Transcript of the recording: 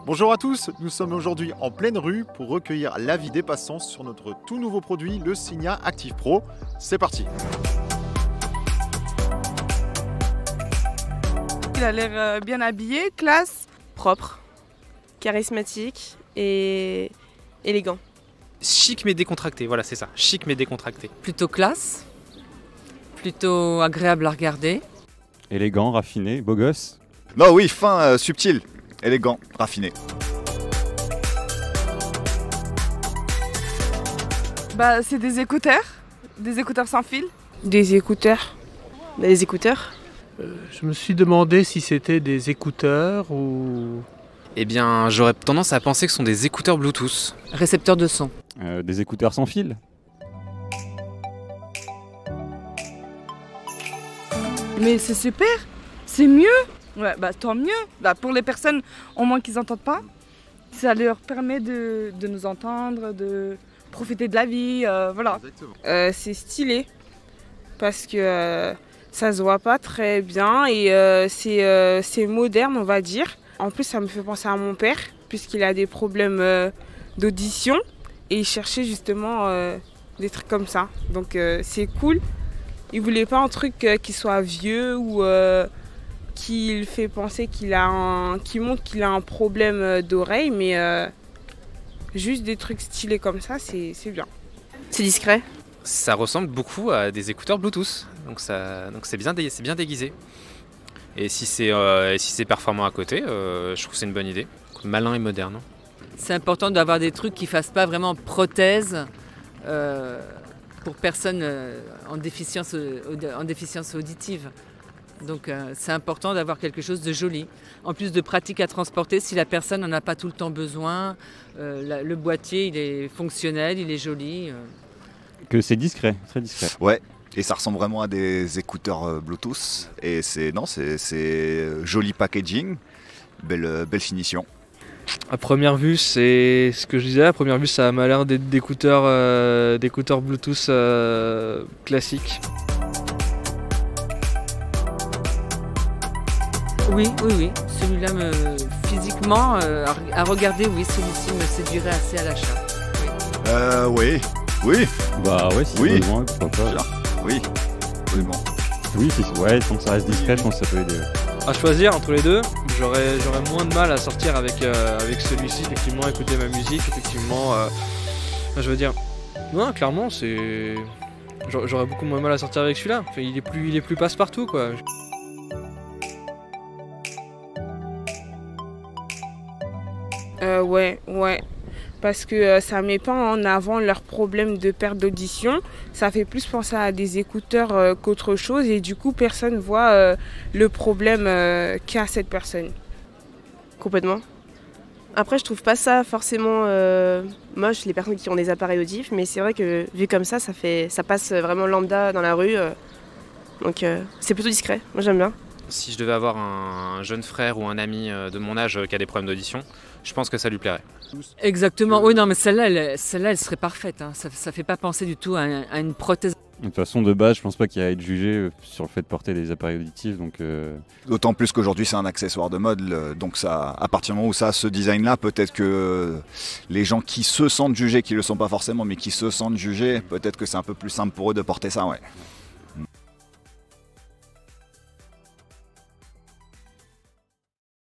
Bonjour à tous, nous sommes aujourd'hui en pleine rue pour recueillir l'avis des passants sur notre tout nouveau produit, le Signia Active Pro. C'est parti. Il a l'air bien habillé, classe, propre, charismatique et élégant. Chic mais décontracté, voilà c'est ça, chic mais décontracté. Plutôt classe, plutôt agréable à regarder. Élégant, raffiné, beau gosse. Non oui, fin, subtil, élégant, raffiné. Bah, c'est des écouteurs sans fil. Des écouteurs. Des écouteurs. Je me suis demandé si c'était des écouteurs ou... Eh bien j'aurais tendance à penser que ce sont des écouteurs Bluetooth. Récepteur de son. Des écouteurs sans fil. Mais c'est super, c'est mieux. Ouais, bah tant mieux. Bah, pour les personnes, au moins qu'ils n'entendent pas, ça leur permet de nous entendre, de profiter de la vie, voilà. C'est stylé parce que ça se voit pas très bien et c'est moderne, on va dire. En plus, ça me fait penser à mon père puisqu'il a des problèmes d'audition et il cherchait justement des trucs comme ça. Donc c'est cool. Il voulait pas un truc qui soit vieux ou qui fait penser qui montre qu'il a un problème d'oreille, mais juste des trucs stylés comme ça, c'est bien. C'est discret. Ça ressemble beaucoup à des écouteurs Bluetooth, donc c'est bien déguisé. Et si c'est performant à côté, je trouve que c'est une bonne idée. Malin et moderne. C'est important d'avoir des trucs qui ne fassent pas vraiment prothèse pour personnes en déficience auditive. Donc c'est important d'avoir quelque chose de joli. En plus de pratique à transporter, si la personne n'en a pas tout le temps besoin, le boîtier il est fonctionnel, il est joli. Que c'est discret, très discret. Ouais, et ça ressemble vraiment à des écouteurs Bluetooth. Et c'est joli packaging, belle finition. À première vue, c'est ce que je disais, à première vue ça m'a l'air d'être d'écouteurs Bluetooth classiques. Oui. Celui-là, physiquement, à regarder, oui, celui-ci me séduirait assez à l'achat. Oui. Bah ouais, si oui. Besoin, pourquoi pas. Oui, absolument. Oui, ouais, tant que ça reste discret, je pense que ça peut aider. À choisir entre les deux, j'aurais moins de mal à sortir avec celui-ci, effectivement, écouter ma musique, effectivement, je veux dire, non, clairement, j'aurais beaucoup moins de mal à sortir avec celui-là, enfin, il est plus passe-partout, quoi. Ouais, parce que ça met pas en avant leurs problèmes de perte d'audition. Ça fait plus penser à des écouteurs qu'autre chose et du coup personne voit le problème qu'a cette personne. Complètement. Après je trouve pas ça forcément moche les personnes qui ont des appareils auditifs, mais c'est vrai que vu comme ça passe vraiment lambda dans la rue. Donc c'est plutôt discret, moi j'aime bien. Si je devais avoir un jeune frère ou un ami de mon âge qui a des problèmes d'audition, je pense que ça lui plairait. Exactement, oui, non, mais celle-là, elle serait parfaite. Hein. Ça fait pas penser du tout à une prothèse. De toute façon, de base, je pense pas qu'il y a à être jugé sur le fait de porter des appareils auditifs. D'autant plus qu'aujourd'hui c'est un accessoire de mode, donc ça, à partir du moment où ça a ce design-là, peut-être que les gens qui se sentent jugés, qui le sont pas forcément, mais qui se sentent jugés, peut-être que c'est un peu plus simple pour eux de porter ça, ouais.